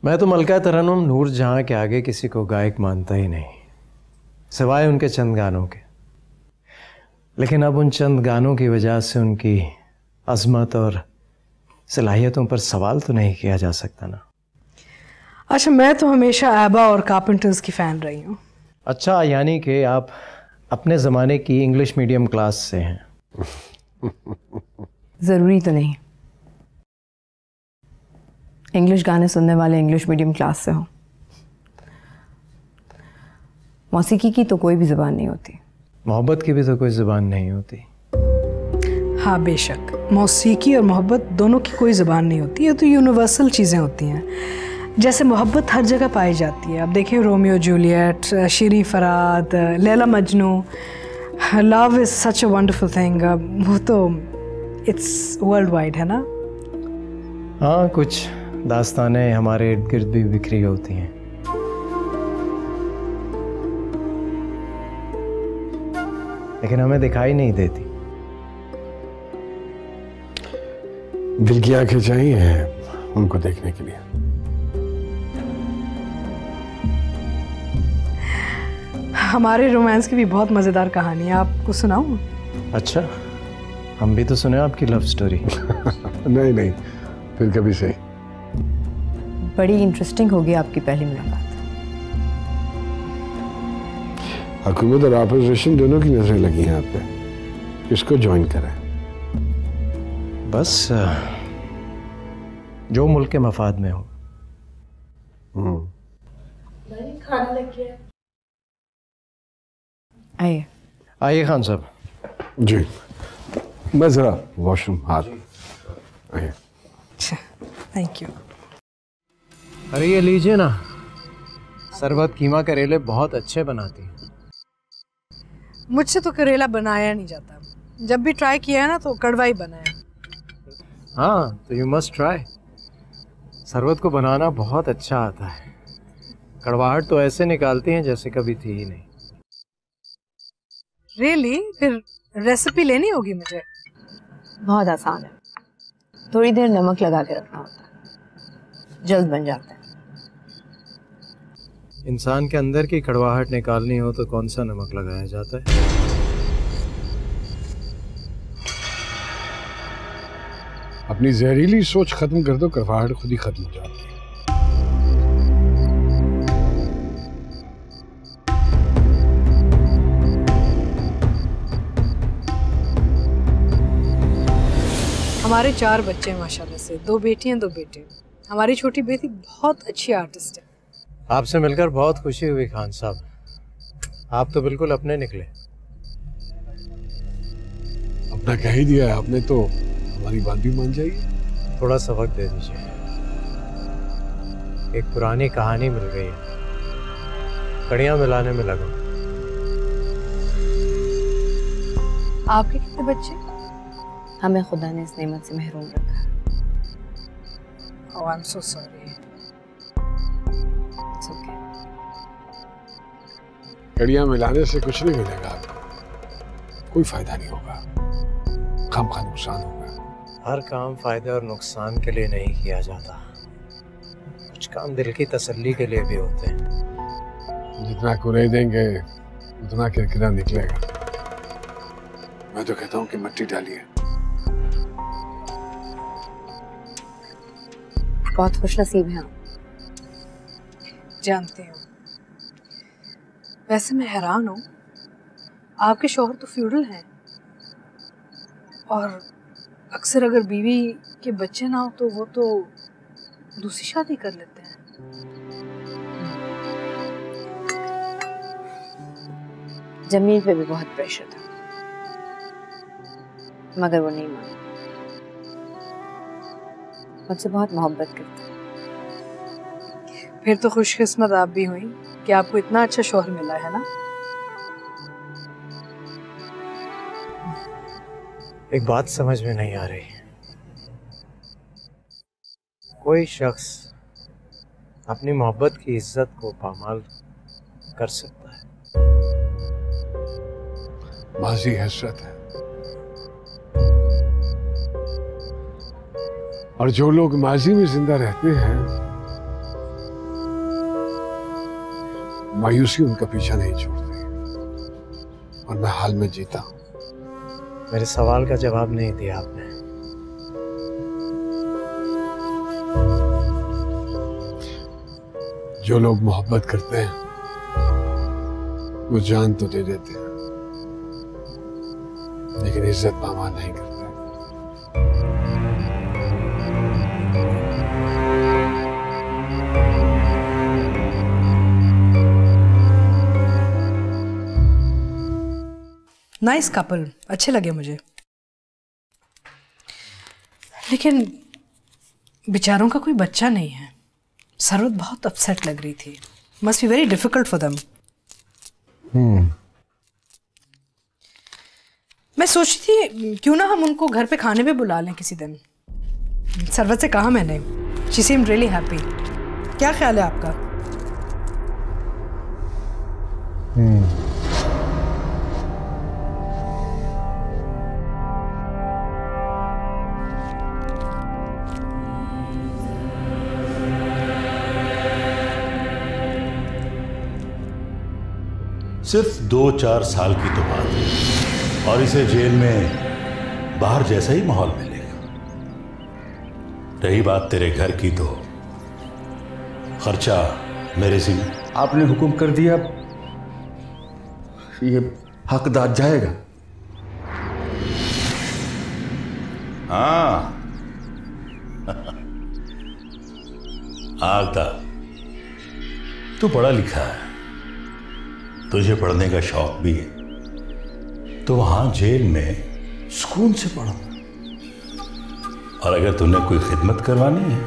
मैं तो मलका तरन्नुम नूर जहां के आगे किसी को गायक मानता ही नहीं, सिवाय उनके चंद गानों के। लेकिन अब उन चंद गानों की वजह से उनकी अजमत और सलाहियतों पर सवाल तो नहीं किया जा सकता ना। अच्छा, मैं तो हमेशा एबा और कारपेंटर्स की फ़ैन रही हूँ। अच्छा, यानी कि आप अपने ज़माने की इंग्लिश मीडियम क्लास से हैं। ज़रूरी तो नहीं इंग्लिश गाने सुनने वाले इंग्लिश मीडियम क्लास से हो। मौसीकी की तो कोई भी ज़बान नहीं होती, मोहब्बत की भी तो कोई ज़बान नहीं होती। हाँ बेशक, मौसीकी और मोहब्बत दोनों की कोई ज़बान नहीं होती, ये तो यूनिवर्सल चीज़ें होती हैं। जैसे मोहब्बत हर जगह पाई जाती है। अब देखिए Romeo Juliet, Shiri Farhad, Laila Majnu, love is such a wonderful thing. वो तो इट्स वर्ल्ड वाइड है ना। हाँ, कुछ दास्तानें हमारे इर्द गिर्द भी बिखरी होती हैं। लेकिन हमें दिखाई नहीं देती। दिल की आंखें चाहिए उनको देखने के लिए। हमारे रोमांस की भी बहुत मज़ेदार कहानी है, आपको सुनाऊं? अच्छा, हम भी तो सुने आपकी लव स्टोरी। नहीं नहीं, फिर कभी सही। बड़ी इंटरेस्टिंग होगी आपकी पहली मुलाकात। हुकूमत और अपोजिशन दोनों की नजरें लगी हैं आप पे, किसको ज्वाइन करें? बस जो मुल्क के मफाद में हो। खाना लेके आइए। आइए खान साहब। जी, मैं जरा वॉशरूम हाथ। आइए। Thank you. अरे ये लीजिए ना, शरबत कीमा करेले बहुत अच्छे बनाती हैं। मुझसे तो करेला बनाया नहीं जाता, जब भी ट्राई किया है ना तो कड़वा ही बना है। हाँ, तो यू मस्ट ट्राई। शरबत को बनाना बहुत अच्छा आता है। कड़वाहट तो ऐसे निकालती हैं जैसे कभी थी ही नहीं। रियली? फिर रेसिपी लेनी होगी मुझे। बहुत आसान है, थोड़ी देर नमक लगा के रखना होता है, जल्द बन जाता है। इंसान के अंदर की कड़वाहट निकालनी हो तो कौन सा नमक लगाया जाता है? अपनी जहरीली सोच खत्म कर दो, कड़वाहट खुद ही खत्म हो जाती है। हमारे 4 बच्चे हैं माशाल्लाह से, 2 बेटियां 2 बेटे। हमारी छोटी बेटी बहुत अच्छी आर्टिस्ट है। आपसे मिलकर बहुत खुशी हुई खान साहब, आप तो बिल्कुल अपने निकले। अपना कह ही दिया है आपने, तो हमारी बात भी मान जाइए। थोड़ा सा वक्त दे दीजिए, एक पुरानी कहानी मिल गई है, कड़ियां मिलाने में लगा। आपके कितने बच्चे? हमें खुदा ने इस नेमत से महरूम रखा है। Oh, I'm so sorry. It's okay. कड़ियां मिलाने से कुछ नहीं मिलेगा आपको, कोई फायदा नहीं होगा, खामखा नुकसान होगा। हर काम फायदे और नुकसान के लिए नहीं किया जाता, कुछ काम दिल की तसल्ली के लिए भी होते हैं। जितना कुरे देंगे उतना किरकिरा निकलेगा। मैं तो कहता हूँ कि मिट्टी डालिए। बहुत खुशनसीब हैं आप। जानती हूँ। वैसे मैं हैरान हूँ, आपके शौहर तो फ्यूडल हैं और अक्सर अगर बीवी के बच्चे ना हो तो वो तो दूसरी शादी कर लेते हैं। जमील पे भी बहुत प्रेशर था, मगर वो नहीं माना। मुझसे बहुत मोहब्बत करता है। फिर तो खुशकिस्मत आप भी हुई कि आपको इतना अच्छा शौहर मिला है ना। एक बात समझ में नहीं आ रही, कोई शख्स अपनी मोहब्बत की इज्जत को पामाल कर सकता है? माजी हसरत है, और जो लोग माजी में जिंदा रहते हैं मायूसी उनका पीछा नहीं छोड़ती और मैं हाल में जीता हूं। मेरे सवाल का जवाब नहीं दिया आपने। जो लोग मोहब्बत करते हैं वो जान तो दे देते हैं, लेकिन इज्जत पामाल नहीं करते। नाइस कपल, अच्छे लगे मुझे, लेकिन बेचारों का कोई बच्चा नहीं है। सरवत बहुत अपसेट लग रही थी। Must be very difficult for them. मैं सोच रही थी क्यों ना हम उनको घर पे खाने पे बुला लें किसी दिन। सरवत से कहा मैंने, शी सीम रियली हैप्पी। क्या ख्याल है आपका? सिर्फ 2-4 साल की तो बात है और इसे जेल में बाहर जैसा ही माहौल मिलेगा। रही बात तेरे घर की, तो खर्चा मेरे जिम्मे। आपने हुक्म कर दिया, ये हक दाद जाएगा। हाँ आगदा, तू पढ़ा लिखा है, तुझे पढ़ने का शौक भी है, तो वहां जेल में सुकून से पढ़ो। और अगर तूने कोई खिदमत करवानी है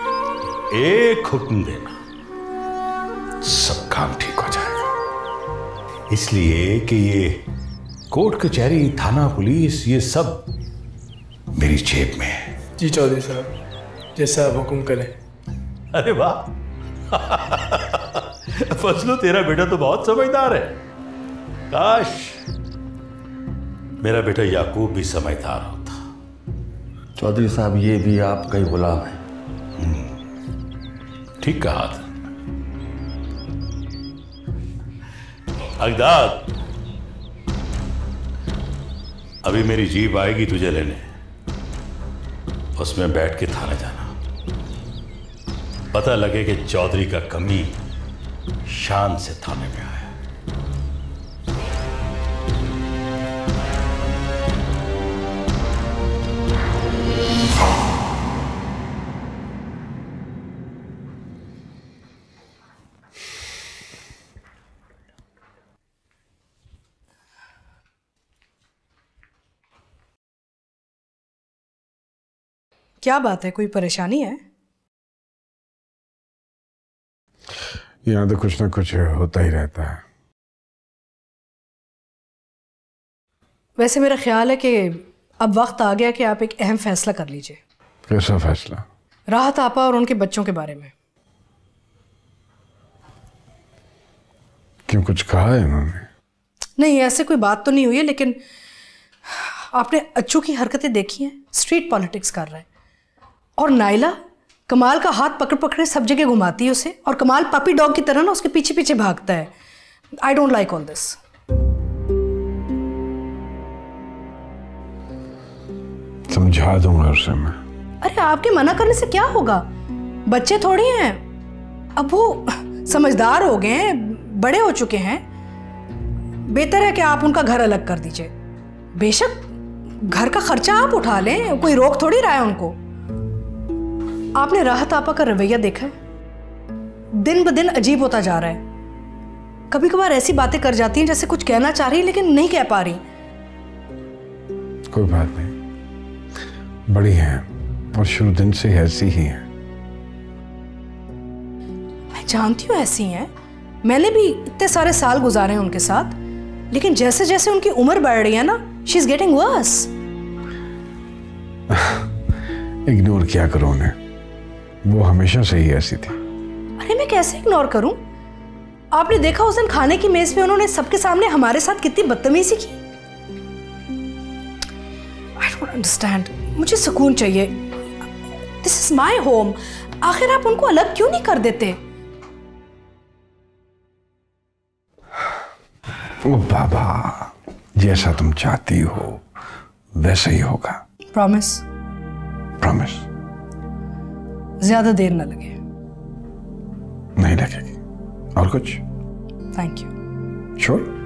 तो एक हुक्म देना, सब काम ठीक हो जाएगा। इसलिए कि ये कोर्ट कचहरी, थाना, पुलिस, ये सब मेरी जेब में है। जी चौधरी साहब, जैसा आप हुक्म करें। अरे वाह फजलो, तेरा बेटा तो बहुत समझदार है। काश मेरा बेटा याकूब भी समझदार होता। चौधरी साहब, ये भी आपका ही गुलाम है। ठीक कहा था अगदाद। अभी मेरी जीप आएगी तुझे लेने, उसमें बैठ के थाने जाना। पता लगे कि चौधरी का कमी शान से थाने में आया। क्या बात है, कोई परेशानी है? यहाँ तो कुछ ना कुछ होता ही रहता है। वैसे मेरा ख्याल है कि अब वक्त आ गया कि आप एक अहम फैसला कर लीजिए। कैसा फैसला? राहत आपा और उनके बच्चों के बारे में। क्यों, कुछ कहा है इन्होंने? नहीं, ऐसे कोई बात तो नहीं हुई है, लेकिन आपने अच्छू की हरकतें देखी हैं। स्ट्रीट पॉलिटिक्स कर रहा है, और नाइला कमाल का हाथ पकड़ पकड़े सब जगह घुमाती है उसे, और कमाल पपी डॉग की तरह ना उसके पीछे पीछे भागता है। I don't like all this. समझा दूंगा उसे मैं। अरे आपके मना करने से क्या होगा? बच्चे थोड़ी हैं, अब वो समझदार हो गए हैं, बड़े हो चुके हैं। बेहतर है कि आप उनका घर अलग कर दीजिए। बेशक घर का खर्चा आप उठा लें, कोई रोक थोड़ी रहा है उनको। आपने राहत आपा का रवैया देखा है? दिन ब दिन अजीब होता जा रहा है। कभी कभार ऐसी बातें कर जाती हैं जैसे कुछ कहना चाह रही लेकिन नहीं कह पा रही। कोई बात नहीं, बड़ी हैं और शुरू दिन से ऐसी ही हैं। मैं जानती हूँ ऐसी हैं, मैंने भी इतने सारे साल गुजारे हैं उनके साथ, लेकिन जैसे जैसे उनकी उम्र बढ़ रही है ना, she is getting worse. Ignore क्या करूं उन्हें, वो हमेशा से ही ऐसी थी। अरे मैं कैसे इग्नोर करूं? आपने देखा उस दिन खाने की मेज पे उन्होंने सबके सामने हमारे साथ कितनी बदतमीजी की। I don't understand. मुझे सुकून चाहिए। This is my home. आखिर आप उनको अलग क्यों नहीं कर देते? ओ बाबा, जैसा तुम चाहती हो वैसा ही होगा। प्रॉमिस? प्रॉमिस। ज्यादा देर न लगे। नहीं लगेगी। और कुछ? Thank you. श्योर?